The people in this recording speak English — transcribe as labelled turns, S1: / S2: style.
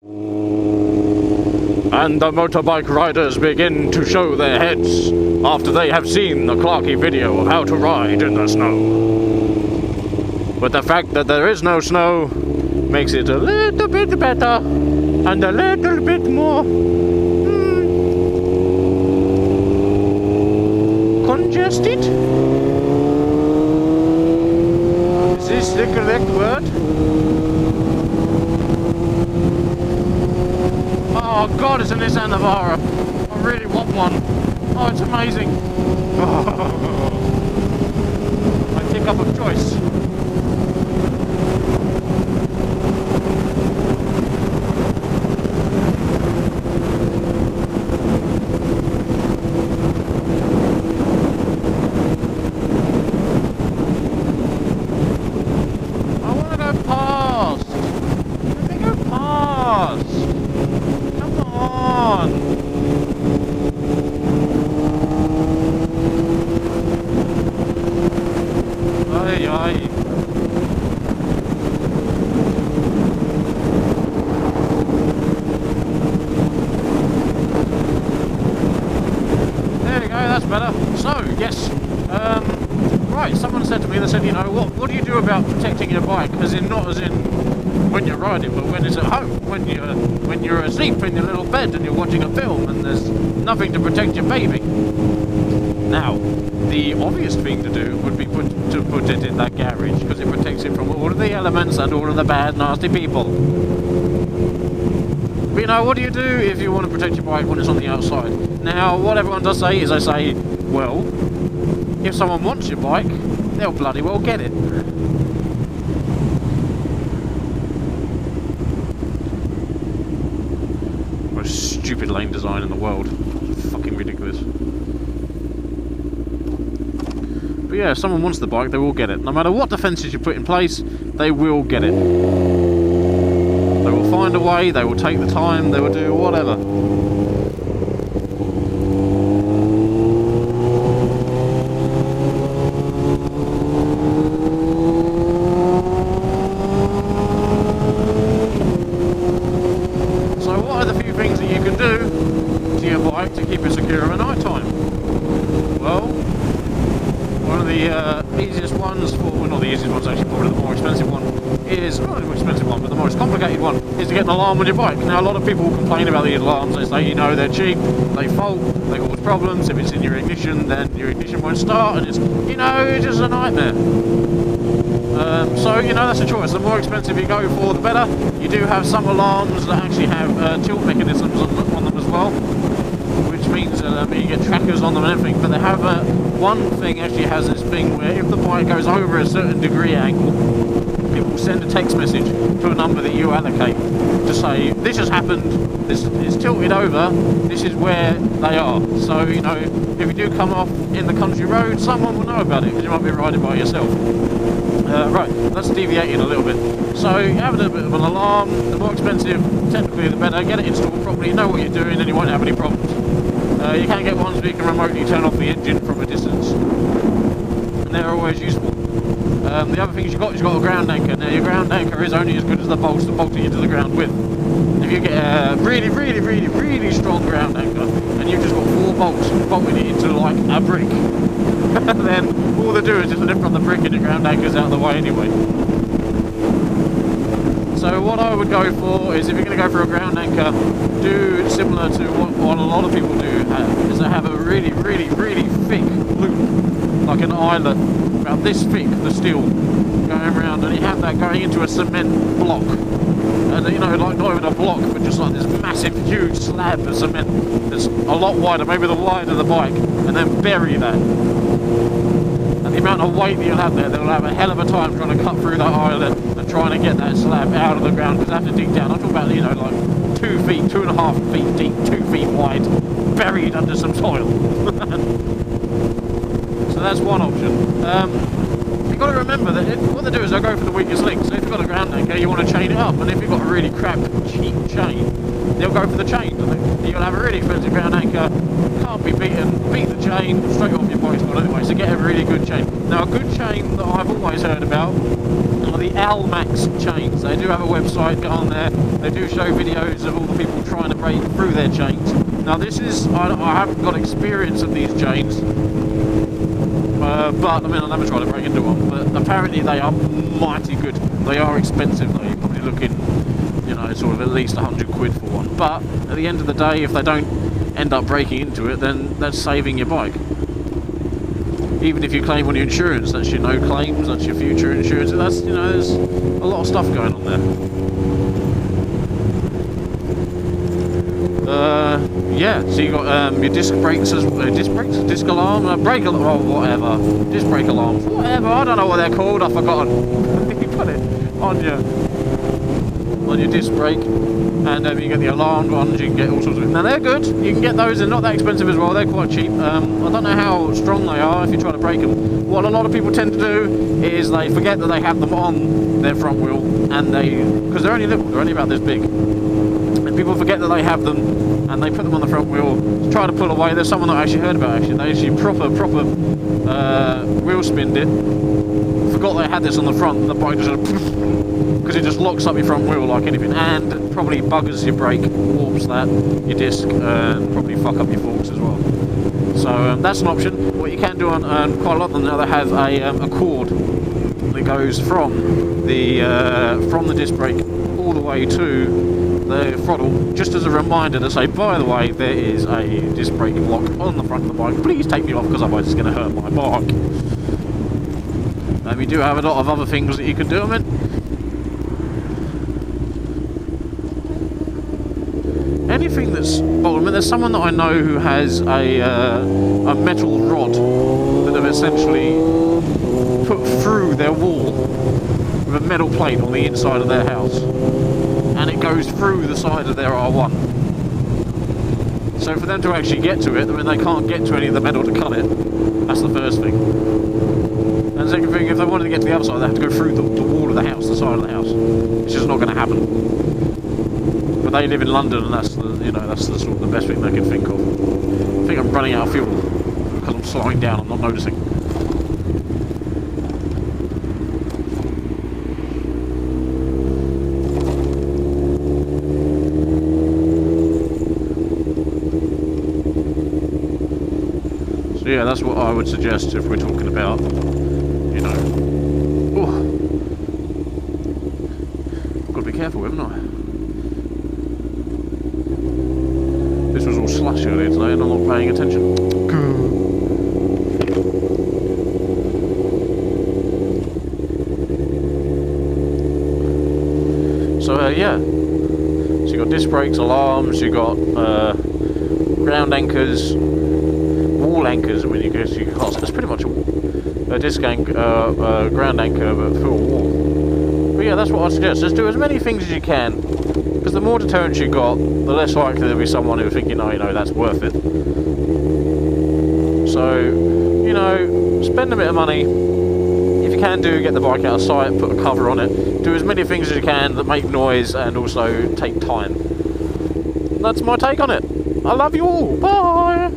S1: And the motorbike riders begin to show their heads after they have seen the Clarky video of how to ride in the snow. But the fact that there is no snow makes it a little bit better and a little bit more congested. Is this the correct word? Oh God, it's a Nissan Navara. I really want one. Oh, it's amazing. Oh. My pickup of choice. I want to go past. Let me go past. Come on. Aye, aye. There we go, that's better. So, yes, right, someone said to me, they said, you know, what do you do about protecting your bike? As in, not as in when you're riding, but when it's at home, when you're asleep in your little bed and you're watching a film and there's nothing to protect your baby. Now, the obvious thing to do would be to put it in that garage, because it protects it from all of the elements and all of the bad, nasty people. But you know, what do you do if you want to protect your bike when it's on the outside? Now, what everyone does say is they say, well, if someone wants your bike, they'll bloody well get it. Most stupid lane design in the world. It's fucking ridiculous. But yeah, if someone wants the bike, they will get it. No matter what defences you put in place, they will get it. They will find a way, they will take the time, they will do whatever. So what are the few things that you can do to your bike to keep it secure at night time? Well, one of the easiest ones, well not the easiest ones actually, probably the more expensive one is, not the more expensive one, but the most complicated one is to get an alarm on your bike. Now a lot of people complain about these alarms, they say, you know, they're cheap, they fault, they cause problems, if it's in your ignition then your ignition won't start and it's, you know, it's just a nightmare. So, you know, that's a choice. The more expensive you go for, the better. You do have some alarms that actually have tilt mechanisms on them as well, which means you get trackers on them and everything, but they have one thing actually has this thing where if the bike goes over a certain degree angle, it will send a text message to a number that you allocate to say, this has happened, this is tilted over, this is where they are. So, you know, if you do come off in the country road, someone will know about it, because you might be riding by yourself. Right, that's deviating a little bit. So you have a little bit of an alarm, the more expensive, technically the better, get it installed properly, know what you're doing and you won't have any problems. You can get ones where you can remotely turn off the engine from a distance, and they're always useful. The other thing you've got a ground anchor. Now your ground anchor is only as good as the bolts to bolt it into the ground with. If you get a really, really, really, really strong ground anchor, and you've just got 4 bolts bolting it into like a brick, then all they do is just lift from the brick and the ground anchor's out of the way anyway. So what I would go for is, if you're going to go for a ground anchor, do similar to what a lot of people do, is they have a really, really, really thick loop, like an eyelet, about this thick, the steel, going around, and you have that going into a cement block. And you know, like not even a block, but just like this massive, huge slab of cement that's a lot wider, maybe the wide of the bike, and then bury that. And the amount of weight that you'll have there, they'll have a hell of a time trying to cut through that eyelet and trying to get that slab out of the ground, because they have to dig down. I'm talking about, you know, like 2 feet, 2.5 feet deep, 2 feet wide, buried under some soil. So that's one option. You've got to remember that what they do is they'll go for the weakest link. So if you've got a ground anchor, you want to chain it up, and if you've got a really crap, cheap chain, they'll go for the chain. You'll have a really expensive ground anchor, can't be beaten, beat the chain, straight off your bike's got anyway, so get a really good chain. Now a good chain that I've always heard about, and are the Almax chains. They do have a website, go on there. They do show videos of all the people trying to break through their chains. Now this is, I haven't got experience of these chains, but I mean I never tried to break into one, but apparently they are mighty good. They are expensive though, you're probably looking, you know, sort of at least 100 quid for one. But at the end of the day, if they don't end up breaking into it, then that's saving your bike. Even if you claim on your insurance, that's your no claims, that's your future insurance, that's, you know, there's a lot of stuff going on there. Yeah, so you got your disc brakes, disc alarm, brake alarm, oh, whatever, disc brake alarms, whatever, I don't know what they're called, I've forgotten. You put it on your disc brake, and you get the alarmed ones, you can get all sorts of it. Now they're good, you can get those, they're not that expensive as well, they're quite cheap. I don't know how strong they are if you try to break them. What a lot of people tend to do is they forget that they have them on their front wheel, and because they're only little, they're only about this big. And people forget that they have them, and they put them on the front wheel, try to pull away. There's someone that I actually heard about, they actually proper wheel spinned it, forgot they had this on the front, and the bike just, because it just locks up your front wheel like anything, and probably buggers your brake, warps that, your disc, and probably fuck up your forks as well. So that's an option. What you can do on quite a lot of them now, they have a cord that goes from the disc brake all the way to the throttle, just as a reminder to say, by the way, there is a disc brake lock on the front of the bike, please take me off because otherwise it's going to hurt my bike. We do have a lot of other things that you can do. I mean, anything that's, well, I mean, there's someone that I know who has a metal rod that they've essentially put through their wall with a metal plate on the inside of their house, and it goes through the side of their R1. So for them to actually get to it, I mean, they can't get to any of the metal to cut it. That's the first thing. And the second thing, if they wanted to get to the other side, they have to go through the wall of the house, the side of the house. It's just not going to happen. But they live in London, and that's the, you know, that's the sort of the best thing they can think of. I think I'm running out of fuel because I'm slowing down. I'm not noticing. So yeah, that's what I would suggest if we're talking about, you know. Oh, got to be careful, haven't I? This was all slush earlier today and I'm not paying attention. So yeah, so you got disc brakes, alarms, you got ground anchors, wall anchors. I mean, you can cast. It's pretty much a disc anchor, ground anchor, but through a wall. But yeah, that's what I suggest. Just do as many things as you can, because the more deterrence you got, the less likely there'll be someone who's thinking, oh, you know, that's worth it. So, you know, spend a bit of money. If you can get the bike out of sight, put a cover on it. Do as many things as you can that make noise and also take time. That's my take on it. I love you all. Bye.